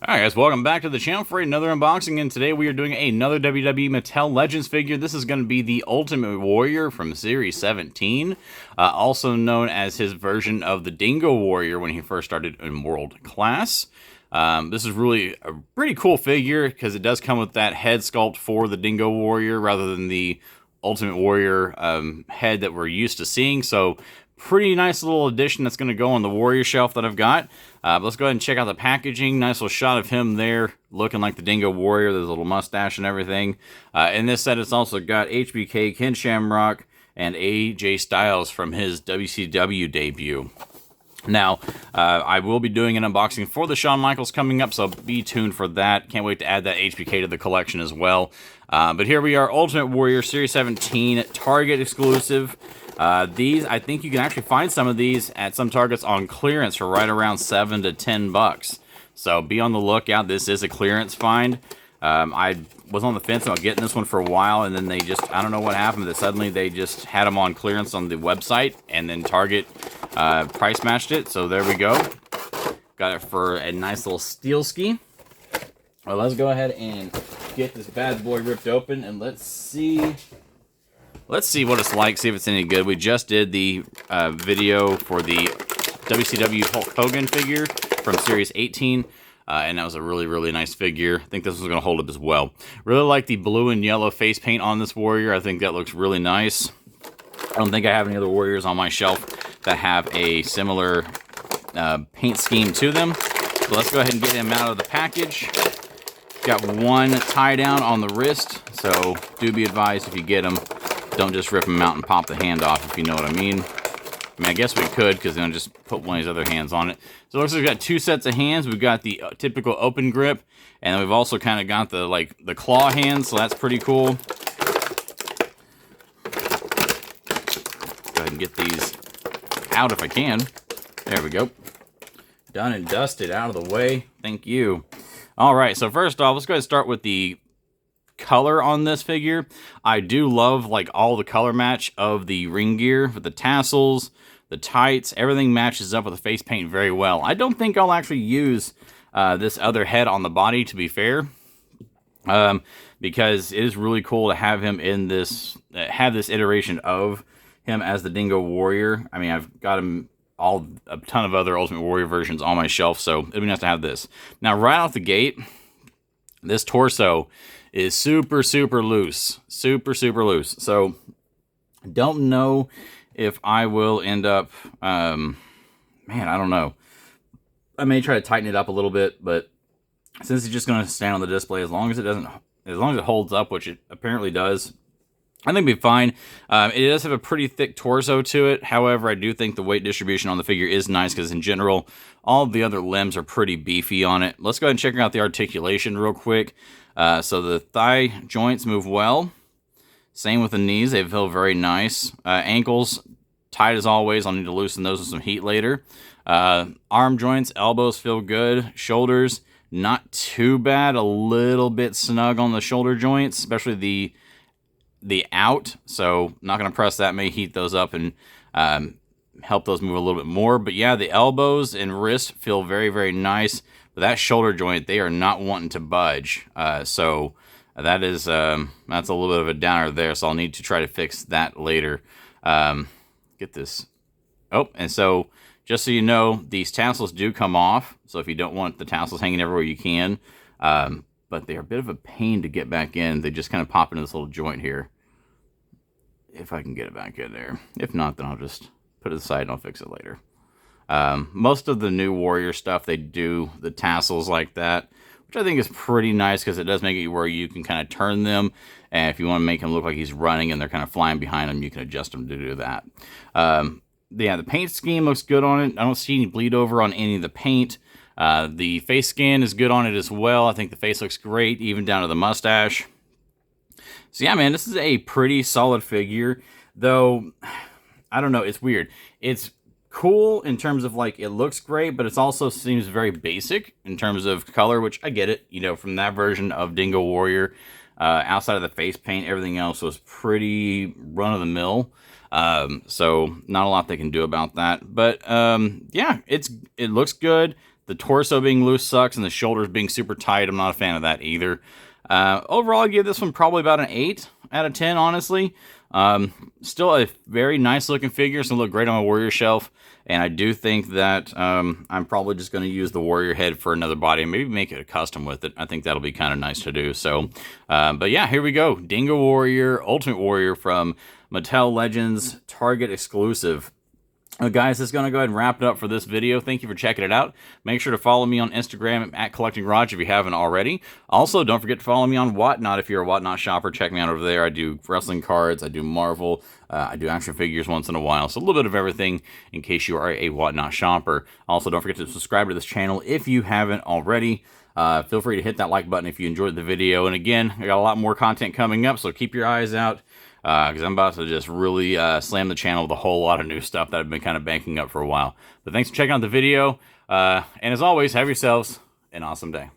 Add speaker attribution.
Speaker 1: Alright guys, welcome back to the channel for another unboxing, and today we are doing another WWE Mattel Legends figure. This is going to be the Ultimate Warrior from Series 17, also known as his version of the Dingo Warrior when he first started in World Class. This is really a pretty cool figure because it does come with that head sculpt for the Dingo Warrior rather than the Ultimate Warrior head that we're used to seeing, so pretty nice little addition that's going to go on the Warrior shelf that I've got. Let's go ahead and check out the packaging. Nice little shot of him there looking like the Dingo Warrior. There's a little mustache and everything. In this set, it's also got HBK, Ken Shamrock, and AJ Styles from his WCW debut. Now, I will be doing an unboxing for the Shawn Michaels coming up, so be tuned for that. Can't wait to add that HBK to the collection as well. But here we are, Ultimate Warrior Series 17, Target exclusive. These, I think you can actually find some of these at some Targets on clearance for right around $7 to $10. So be on the lookout. This is a clearance find. I was on the fence about getting this one for a while, and then they just, I don't know what happened, that suddenly they just had them on clearance on the website, and then Target price matched it. So there we go. Got it for a nice little steel ski. Well, let's go ahead and get this bad boy ripped open, and let's see what it's like, see if it's any good. We just did the video for the WCW Hulk Hogan figure from Series 18, and that was a really, really nice figure. I think this one's going to hold up as well. Really like the blue and yellow face paint on this Warrior. I think that looks really nice. I don't think I have any other Warriors on my shelf that have a similar paint scheme to them. So let's go ahead and get him out of the package. Got one tie down on the wrist, so do be advised if you get them, don't just rip them out and pop the hand off, if you know what I mean. I mean, I guess we could, because then just put one of these other hands on it. So it looks like we've got two sets of hands. We've got the typical open grip, and we've also kind of got the claw hands, so that's pretty cool. Go ahead and get these out if I can. There we go. Done and dusted, out of the way. Thank you. All right, so first off, let's go ahead and start with the color on this figure. I do love like all the color match of the ring gear with the tassels, the tights, everything matches up with the face paint very well. I don't think I'll actually use this other head on the body, to be fair, because it is really cool to have him in this, have this iteration of him as the Dingo Warrior. I mean, I've got him a ton of other Ultimate Warrior versions on my shelf, so it'd be nice to have this. Now, right off the gate, this torso is super, super loose. Super, super loose. So, don't know if I will end up, man, I don't know. I may try to tighten it up a little bit, but since it's just going to stand on the display, as long as it holds up, which it apparently does, I think it'll be fine. It does have a pretty thick torso to it. However, I do think the weight distribution on the figure is nice because in general, all of the other limbs are pretty beefy on it. Let's go ahead and check out the articulation real quick. So the thigh joints move well. Same with the knees. They feel very nice. Ankles, tight as always. I'll need to loosen those with some heat later. Arm joints, elbows feel good. Shoulders, not too bad. A little bit snug on the shoulder joints, especially the out, so not going to press that. May heat those up and help those move a little bit more. But yeah, the elbows and wrists feel very, very nice. But that shoulder joint, they are not wanting to budge. So that is that's a little bit of a downer there. So I'll need to try to fix that later. Get this. Oh, and so just so you know, these tassels do come off. So if you don't want the tassels hanging everywhere, you can. But they're a bit of a pain to get back in. They just kind of pop into this little joint here. If I can get it back in there. If not, then I'll just put it aside and I'll fix it later. Most of the new Warrior stuff, they do the tassels like that, which I think is pretty nice because it does make it where you can kind of turn them. And if you want to make him look like he's running and they're kind of flying behind him, you can adjust them to do that. Yeah, the paint scheme looks good on it. I don't see any bleed over on any of the paint. The face skin is good on it as well. I think the face looks great, even down to the mustache. So yeah, man, this is a pretty solid figure, though, I don't know, it's weird. It's cool in terms of, like, it looks great, but it also seems very basic in terms of color, which I get it, you know, from that version of Dingo Warrior. Outside of the face paint, everything else was pretty run-of-the-mill. So not a lot they can do about that. But yeah, it looks good. The torso being loose sucks, and the shoulders being super tight, I'm not a fan of that either. Overall, I give this one probably about an 8 out of 10, honestly. Still a very nice looking figure. It's going to look great on my Warrior shelf. And I do think that I'm probably just going to use the Warrior head for another body and maybe make it a custom with it. I think that'll be kind of nice to do. So, but yeah, here we go. Dingo Warrior, Ultimate Warrior from Mattel Legends, Target exclusive. Guys, that's going to go ahead and wrap it up for this video. Thank you for checking it out. Make sure to follow me on Instagram at Collecting Garage if you haven't already. Also, don't forget to follow me on Whatnot if you're a Whatnot shopper. Check me out over there. I do wrestling cards. I do Marvel. I do action figures once in a while. So a little bit of everything in case you are a Whatnot shopper. Also, don't forget to subscribe to this channel if you haven't already. Feel free to hit that like button if you enjoyed the video. And again, I got a lot more content coming up, so keep your eyes out. Because I'm about to just really slam the channel with a whole lot of new stuff that I've been kind of banking up for a while. But thanks for checking out the video. And as always, have yourselves an awesome day.